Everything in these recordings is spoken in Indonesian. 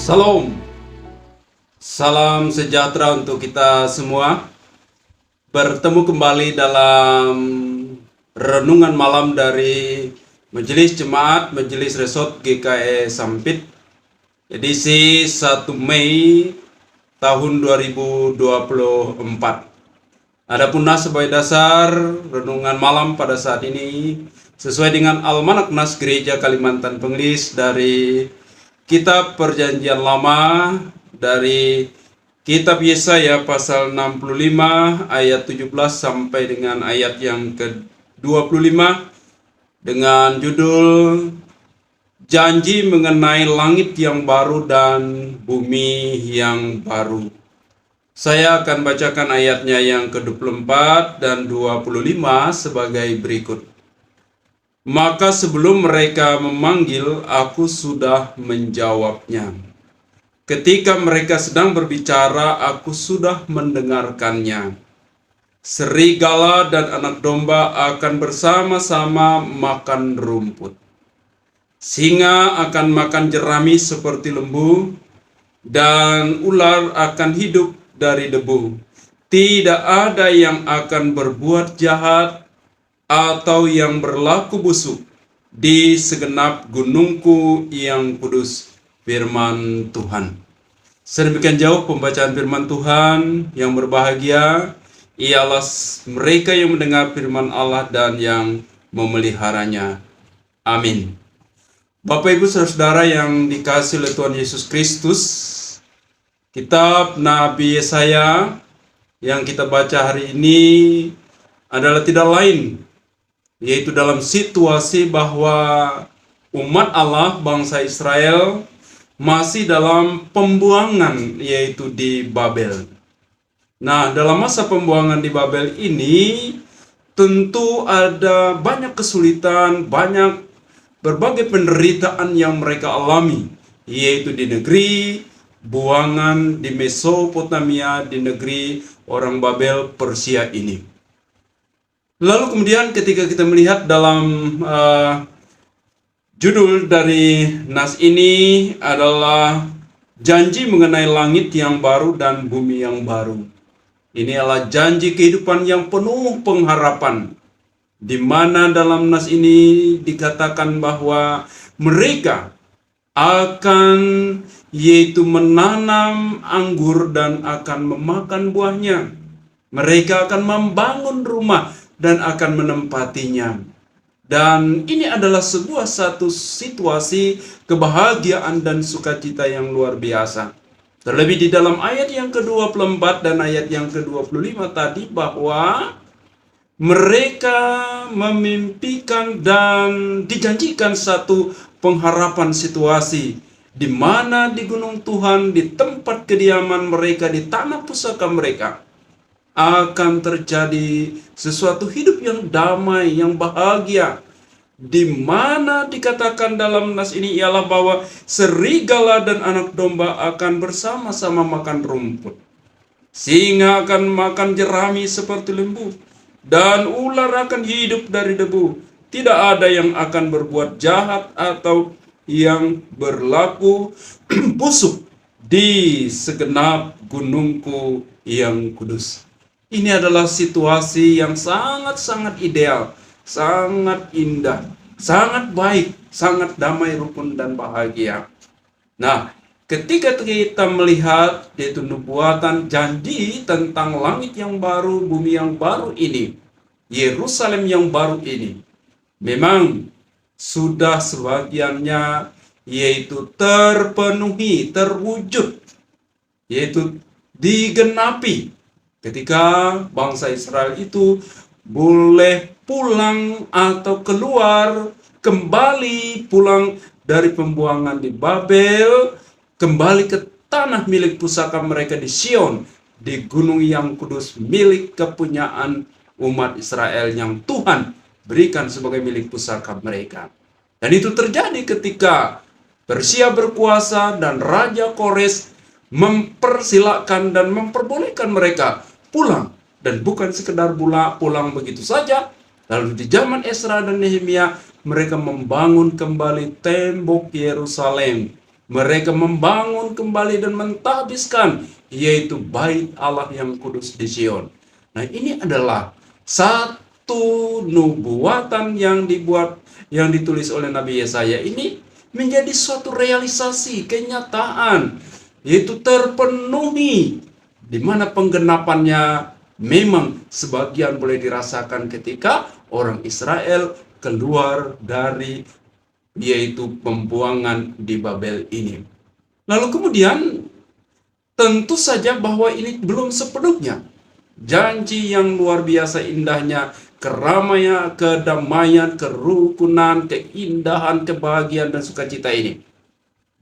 Salam, salam sejahtera untuk kita semua. Bertemu kembali dalam renungan malam dari Majelis Jemaat Majelis Resort GKE Sampit, edisi 1 Mei tahun 2024. Adapun nas sebagai dasar renungan malam pada saat ini sesuai dengan Almanak Nas Gereja Kalimantan Pengelis dari Kitab Perjanjian Lama, dari Kitab Yesaya pasal 65 ayat 17 sampai dengan ayat yang ke-25 dengan judul Janji Mengenai Langit yang Baru dan Bumi yang Baru. Saya akan bacakan ayatnya yang ke-24 dan 25 sebagai berikut. Maka sebelum mereka memanggil, aku sudah menjawabnya. Ketika mereka sedang berbicara, aku sudah mendengarkannya. Serigala dan anak domba akan bersama-sama makan rumput. Singa akan makan jerami seperti lembu, dan ular akan hidup dari debu. Tidak ada yang akan berbuat jahat atau yang berlaku busuk di segenap gunungku yang kudus, firman Tuhan. Sedemikian jauh pembacaan firman Tuhan. Yang berbahagia ialah mereka yang mendengar firman Allah dan yang memeliharanya. Amin. Bapak Ibu Saudara yang dikasihi oleh Tuhan Yesus Kristus, kitab Nabi Yesaya yang kita baca hari ini adalah tidak lain, yaitu dalam situasi bahwa umat Allah, bangsa Israel, masih dalam pembuangan, yaitu di Babel. Nah, dalam masa pembuangan di Babel ini, tentu ada banyak kesulitan, banyak berbagai penderitaan yang mereka alami, yaitu di negeri buangan, di Mesopotamia, di negeri orang Babel, Persia ini. Lalu kemudian ketika kita melihat dalam judul dari nas ini adalah janji mengenai langit yang baru dan bumi yang baru. Ini adalah janji kehidupan yang penuh pengharapan, di mana dalam nas ini dikatakan bahwa mereka akan yaitu menanam anggur dan akan memakan buahnya. Mereka akan membangun rumah dan akan menempatinya. Dan ini adalah satu situasi kebahagiaan dan sukacita yang luar biasa. Terlebih di dalam ayat yang ke-24 dan ayat yang ke-25 tadi, bahwa mereka memimpikan dan dijanjikan satu pengharapan situasi, di mana di gunung Tuhan, di tempat kediaman mereka, di tanah pusaka mereka, akan terjadi sesuatu hidup yang damai, yang bahagia, di mana dikatakan dalam nas ini ialah bahwa serigala dan anak domba akan bersama-sama makan rumput. Singa akan makan jerami seperti lembu, dan ular akan hidup dari debu. Tidak ada yang akan berbuat jahat atau yang berlaku busuk di segenap gunungku yang kudus. Ini adalah situasi yang sangat-sangat ideal, sangat indah, sangat baik, sangat damai, rukun, dan bahagia. Nah, ketika kita melihat yaitu nubuatan janji tentang langit yang baru, bumi yang baru ini, Yerusalem yang baru ini, memang sudah sebagiannya yaitu terpenuhi, terwujud, yaitu digenapi ketika bangsa Israel itu boleh pulang atau keluar, kembali pulang dari pembuangan di Babel, kembali ke tanah milik pusaka mereka di Sion, di gunung yang kudus milik kepunyaan umat Israel yang Tuhan berikan sebagai milik pusaka mereka. Dan itu terjadi ketika Persia berkuasa dan Raja Kores mempersilakan dan memperbolehkan mereka pulang, dan bukan sekedar pulang begitu saja. Lalu di zaman Esra dan Nehemia mereka membangun kembali tembok Yerusalem, Mereka membangun kembali dan mentahbiskan, yaitu bait Allah yang kudus di Sion. Nah, ini adalah satu nubuatan yang ditulis oleh Nabi Yesaya ini menjadi suatu realisasi, kenyataan, yaitu terpenuhi, di mana penggenapannya memang sebagian boleh dirasakan ketika orang Israel keluar dari yaitu pembuangan di Babel ini. Lalu kemudian tentu saja bahwa ini belum sepenuhnya janji yang luar biasa indahnya, keramaian, kedamaian, kerukunan, keindahan, kebahagiaan dan sukacita ini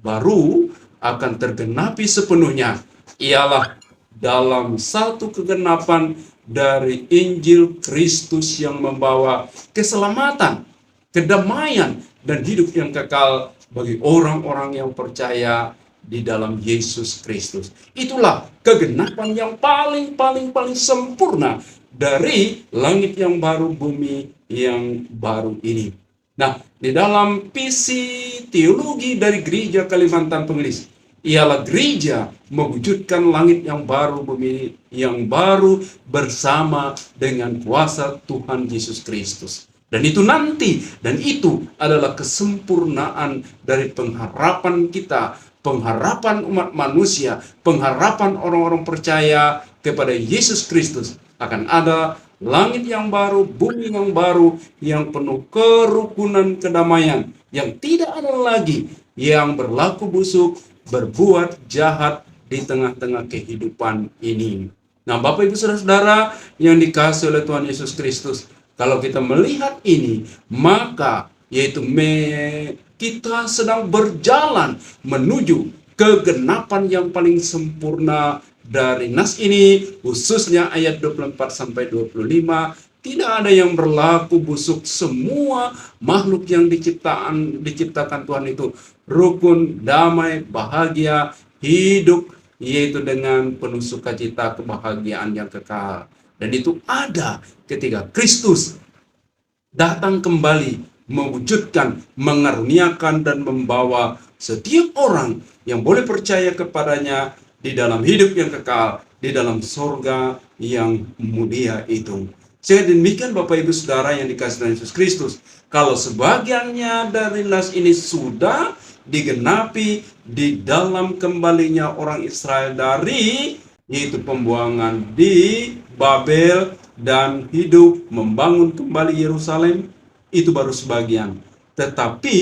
baru akan tergenapi sepenuhnya, ialah dalam satu kegenapan dari Injil Kristus yang membawa keselamatan, kedamaian, dan hidup yang kekal bagi orang-orang yang percaya di dalam Yesus Kristus. Itulah kegenapan yang paling sempurna dari langit yang baru, bumi yang baru ini. Nah, di dalam visi teologi dari Gereja Kalimantan Pengelis, ialah gereja mewujudkan langit yang baru, bumi yang baru bersama dengan kuasa Tuhan Yesus Kristus. Dan itu nanti, dan itu adalah kesempurnaan dari pengharapan kita, pengharapan umat manusia, pengharapan orang-orang percaya kepada Yesus Kristus. Akan ada langit yang baru, bumi yang baru, yang penuh kerukunan, kedamaian, yang tidak ada lagi yang berlaku busuk, berbuat jahat di tengah-tengah kehidupan ini. Nah, Bapak Ibu Saudara-saudara yang dikasihi oleh Tuhan Yesus Kristus, kalau kita melihat ini, maka yaitu kita sedang berjalan menuju kegenapan yang paling sempurna dari nas ini, khususnya ayat 24-25. Tidak ada yang berlaku busuk, semua makhluk yang diciptakan Tuhan itu rukun, damai, bahagia, hidup, yaitu dengan penuh sukacita, kebahagiaan yang kekal. Dan itu ada ketika Kristus datang kembali, mewujudkan, mengaruniakan, dan membawa setiap orang yang boleh percaya kepadanya di dalam hidup yang kekal, di dalam sorga yang mulia itu. Sehingga demikian Bapak Ibu Saudara yang dikasihi Tuhan Yesus Kristus, kalau sebagiannya dari nas ini sudah digenapi di dalam kembalinya orang Israel dari yaitu pembuangan di Babel dan hidup membangun kembali Yerusalem, itu baru sebagian. Tetapi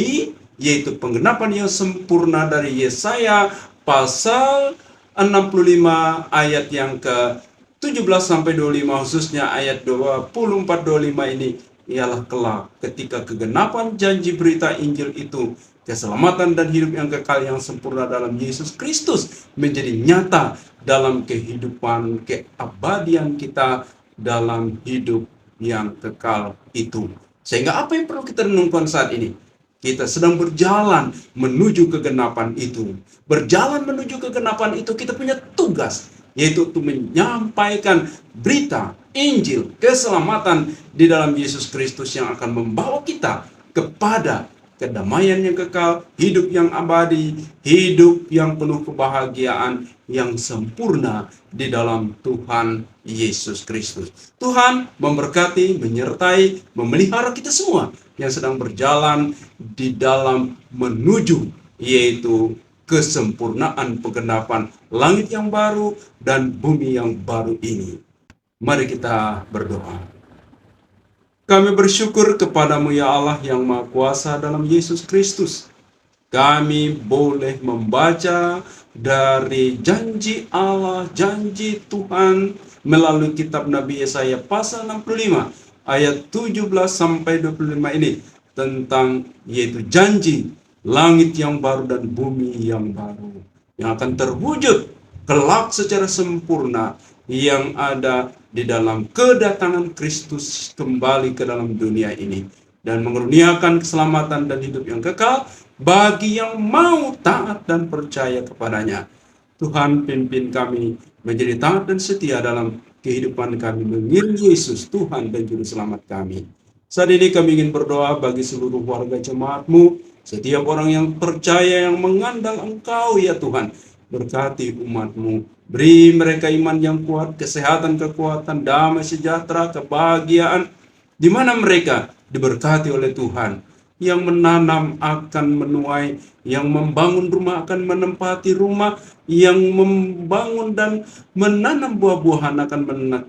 yaitu penggenapan yang sempurna dari Yesaya pasal 65 ayat yang ke 17-25, khususnya ayat 24-25 ini, ialah kelak ketika kegenapan janji berita Injil itu, keselamatan dan hidup yang kekal yang sempurna dalam Yesus Kristus menjadi nyata dalam kehidupan keabadian kita dalam hidup yang kekal itu. Sehingga apa yang perlu kita renungkan saat ini? Kita sedang berjalan menuju kegenapan itu. Berjalan menuju kegenapan itu, kita punya tugas, yaitu untuk menyampaikan berita Injil keselamatan di dalam Yesus Kristus yang akan membawa kita kepada kedamaian yang kekal, hidup yang abadi, hidup yang penuh kebahagiaan yang sempurna di dalam Tuhan Yesus Kristus. Tuhan memberkati, menyertai, memelihara kita semua yang sedang berjalan di dalam menuju yaitu kesempurnaan penggenapan langit yang baru dan bumi yang baru ini. Mari kita berdoa. Kami bersyukur kepadamu ya Allah yang Maha Kuasa dalam Yesus Kristus. Kami boleh membaca dari janji Allah, janji Tuhan melalui kitab Nabi Yesaya pasal 65 ayat 17-25 ini tentang yaitu janji langit yang baru dan bumi yang baru yang akan terwujud kelak secara sempurna yang ada di dalam kedatangan Kristus kembali ke dalam dunia ini dan mengaruniakan keselamatan dan hidup yang kekal bagi yang mau taat dan percaya kepadanya. Tuhan, pimpin kami menjadi taat dan setia dalam kehidupan kami mengiring Yesus Tuhan dan Juru Selamat kami. Saat ini kami ingin berdoa bagi seluruh warga jemaat-Mu Setiap orang yang percaya, yang mengandang Engkau ya Tuhan, berkati umat-Mu. Beri mereka iman yang kuat, kesehatan, kekuatan, damai, sejahtera, kebahagiaan, di mana mereka diberkati oleh Tuhan. Yang menanam akan menuai, yang membangun rumah akan menempati rumah, yang membangun dan menanam buah-buahan akan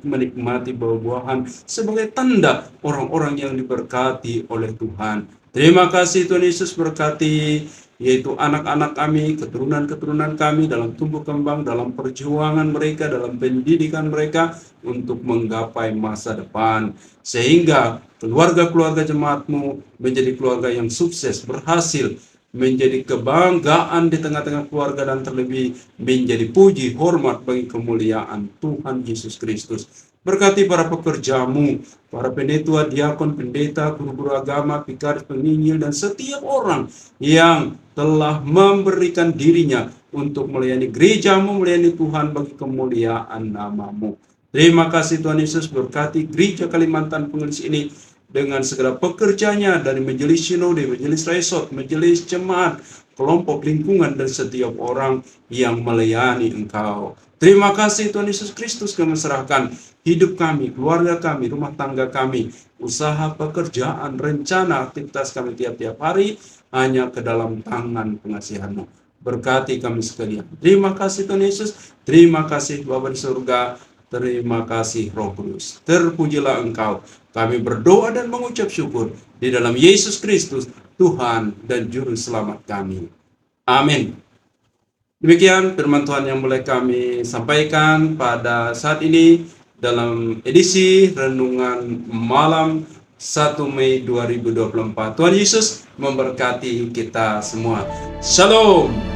menikmati buah-buahan sebagai tanda orang-orang yang diberkati oleh Tuhan. Terima kasih Tuhan Yesus, berkati yaitu anak-anak kami, keturunan-keturunan kami dalam tumbuh kembang, dalam perjuangan mereka, dalam pendidikan mereka untuk menggapai masa depan. Sehingga keluarga-keluarga jemaat-Mu menjadi keluarga yang sukses, berhasil, menjadi kebanggaan di tengah-tengah keluarga, dan terlebih menjadi puji hormat bagi kemuliaan Tuhan Yesus Kristus. Berkati para pekerja-Mu, para pendeta, diakon, pendeta, guru-guru agama, vikaris, penginjil, dan setiap orang yang telah memberikan dirinya untuk melayani gereja-Mu, melayani Tuhan bagi kemuliaan nama-Mu. Terima kasih Tuhan Yesus, berkati gereja Kalimantan Pengelis ini dengan segala pekerjanya, dari majelis sinode, majelis resort, majelis jemaat, kelompok lingkungan, dan setiap orang yang melayani Engkau. Terima kasih Tuhan Yesus Kristus, kami serahkan hidup kami, keluarga kami, rumah tangga kami, usaha, pekerjaan, rencana, aktivitas kami tiap-tiap hari hanya ke dalam tangan pengasihan-Mu. Berkati kami sekalian. Terima kasih Tuhan Yesus, terima kasih Bapa di surga, terima kasih Roh Kudus. Terpujilah Engkau. Kami berdoa dan mengucap syukur di dalam Yesus Kristus, Tuhan dan Juru Selamat kami. Amin. Demikian firman Tuhan yang boleh kami sampaikan pada saat ini dalam edisi Renungan Malam 1 Mei 2024. Tuhan Yesus memberkati kita semua. Shalom.